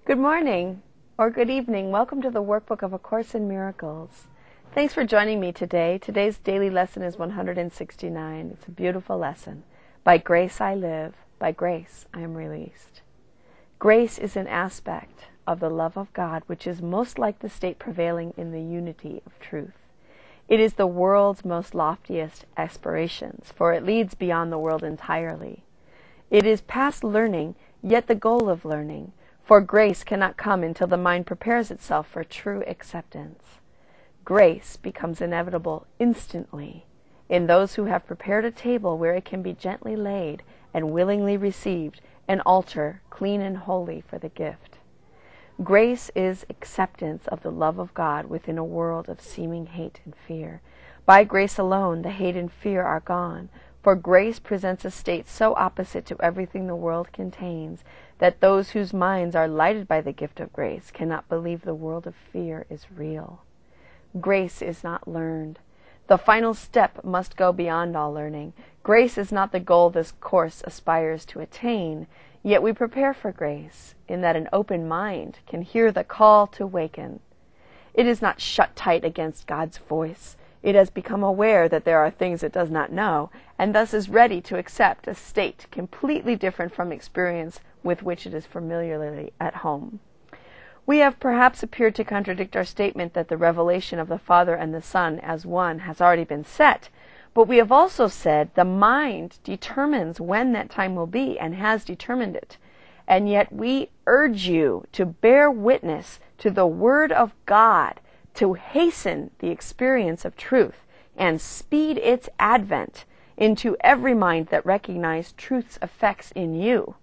Good morning or good evening. Welcome to the workbook of A Course in Miracles. Thanks for joining me today. Today's daily lesson is 169. It's a beautiful lesson. By grace I live, by grace I am released. Grace is an aspect of the love of God which is most like the state prevailing in the unity of truth. It is the world's most loftiest aspirations, for it leads beyond the world entirely. It is past learning, yet the goal of learning, for grace cannot come until the mind prepares itself for true acceptance. Grace becomes inevitable instantly in those who have prepared a table where it can be gently laid and willingly received, an altar clean and holy for the gift. Grace is acceptance of the love of God within a world of seeming hate and fear. By grace alone, the hate and fear are gone, for grace presents a state so opposite to everything the world contains that those whose minds are lighted by the gift of grace cannot believe the world of fear is real. Grace is not learned. The final step must go beyond all learning. Grace is not the goal this course aspires to attain, yet we prepare for grace, in that an open mind can hear the call to waken. It is not shut tight against God's voice. It has become aware that there are things it does not know, and thus is ready to accept a state completely different from experience with which it is familiarly at home. We have perhaps appeared to contradict our statement that the revelation of the Father and the Son as one has already been set, but we have also said the mind determines when that time will be and has determined it. And yet we urge you to bear witness to the Word of God, to hasten the experience of truth and speed its advent into every mind that recognizes truth's effects in you.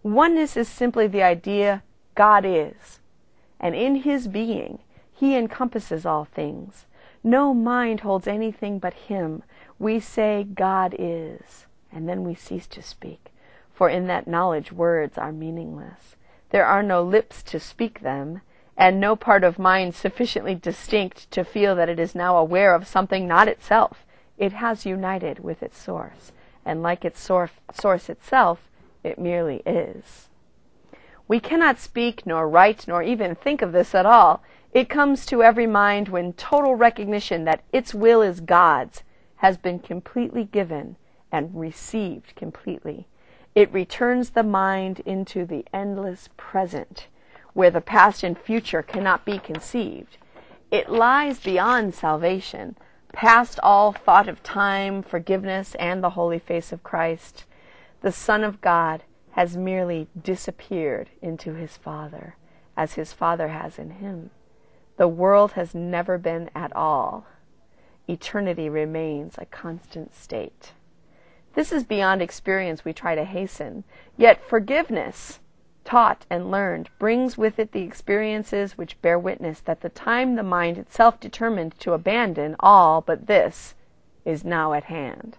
Oneness is simply the idea God is, and in His being, He encompasses all things. No mind holds anything but Him. We say God is, and then we cease to speak, for in that knowledge words are meaningless. There are no lips to speak them, and no part of mind sufficiently distinct to feel that it is now aware of something not itself. It has united with its source, and like its source itself, it merely is. We cannot speak, nor write, nor even think of this at all. It comes to every mind when total recognition that its will is God's has been completely given and received completely. It returns the mind into the endless present, where the past and future cannot be conceived. It lies beyond salvation, past all thought of time, forgiveness, and the holy face of Christ. The Son of God has merely disappeared into His Father, as His Father has in Him. The world has never been at all. Eternity remains a constant state. This is beyond experience we try to hasten, yet forgiveness, taught and learned, brings with it the experiences which bear witness that the time the mind itself determined to abandon all but this is now at hand.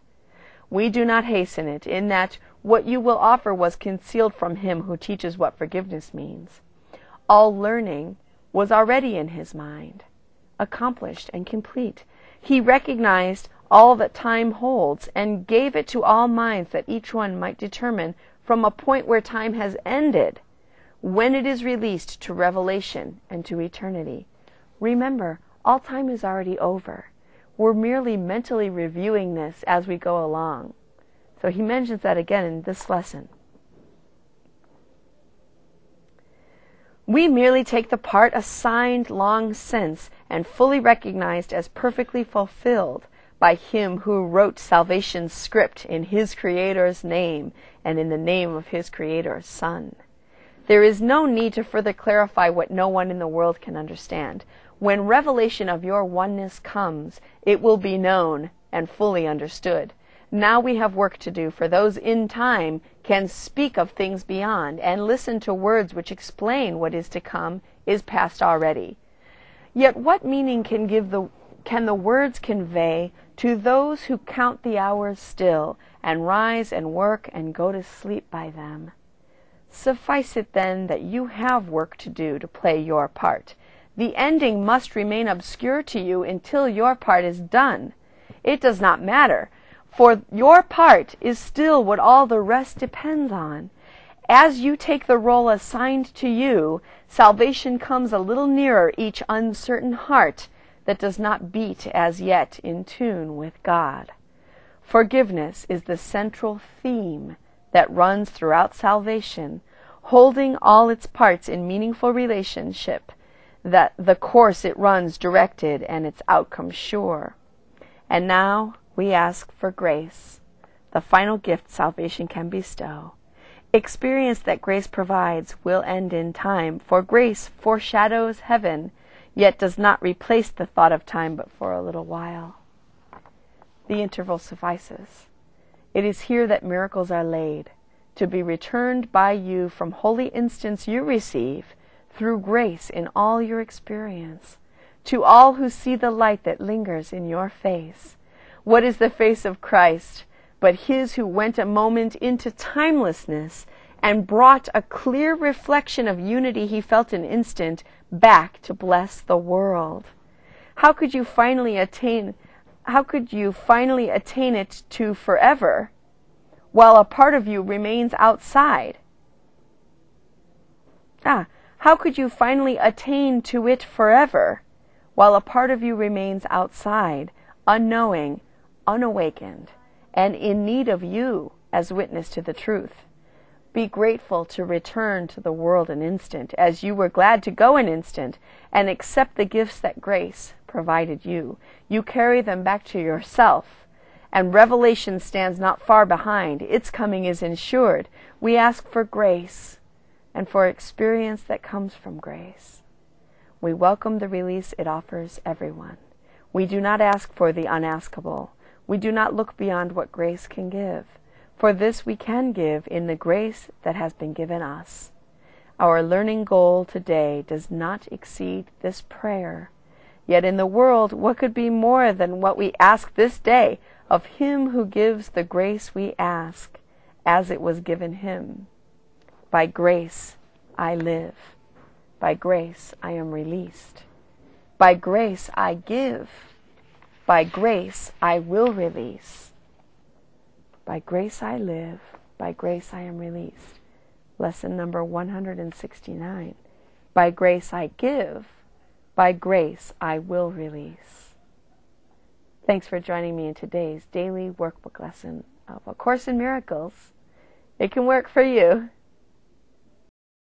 We do not hasten it, in that what you will offer was concealed from Him who teaches what forgiveness means. All learning was already in His mind, accomplished and complete. He recognized all that time holds and gave it to all minds that each one might determine from a point where time has ended, when it is released to revelation and to eternity. Remember, all time is already over. We're merely mentally reviewing this as we go along. So he mentions that again in this lesson. We merely take the part assigned long since and fully recognized as perfectly fulfilled by Him who wrote salvation's script in His Creator's name and in the name of His Creator's Son. There is no need to further clarify what no one in the world can understand. When revelation of your oneness comes, it will be known and fully understood. Now we have work to do, for those in time can speak of things beyond and listen to words which explain what is to come is past already. Yet what meaning can the words convey to those who count the hours still and rise and work and go to sleep by them? Suffice it then that you have work to do to play your part. The ending must remain obscure to you until your part is done. It does not matter, for your part is still what all the rest depends on. As you take the role assigned to you, salvation comes a little nearer each uncertain heart that does not beat as yet in tune with God. Forgiveness is the central theme that runs throughout salvation, holding all its parts in meaningful relationship, that the course it runs directed and its outcome sure. And now we ask for grace, the final gift salvation can bestow. Experience that grace provides will end in time, for grace foreshadows heaven, yet does not replace the thought of time but for a little while. The interval suffices. It is here that miracles are laid, to be returned by you from holy instance you receive, through grace in all your experience, to all who see the light that lingers in your face. What is the face of Christ but his who went a moment into timelessness and brought a clear reflection of unity he felt an instant back to bless the world? How could you finally attain it to forever while a part of you remains outside? How could you finally attain to it forever while a part of you remains outside, unknowing, unawakened, and in need of you as witness to the truth? Be grateful to return to the world an instant, as you were glad to go an instant, and accept the gifts that grace provided you. You carry them back to yourself, and revelation stands not far behind. Its coming is ensured. We ask for grace and for experience that comes from grace. We welcome the release it offers everyone. We do not ask for the unaskable. We do not look beyond what grace can give, for this we can give in the grace that has been given us. Our learning goal today does not exceed this prayer. Yet in the world, what could be more than what we ask this day of him who gives the grace we ask, as it was given him? By grace I live. By grace I am released. By grace I give. By grace I will release. By grace I live. By grace I am released. Lesson number 169. By grace I give. By grace I will release. Thanks for joining me in today's daily workbook lesson of A Course in Miracles. It can work for you.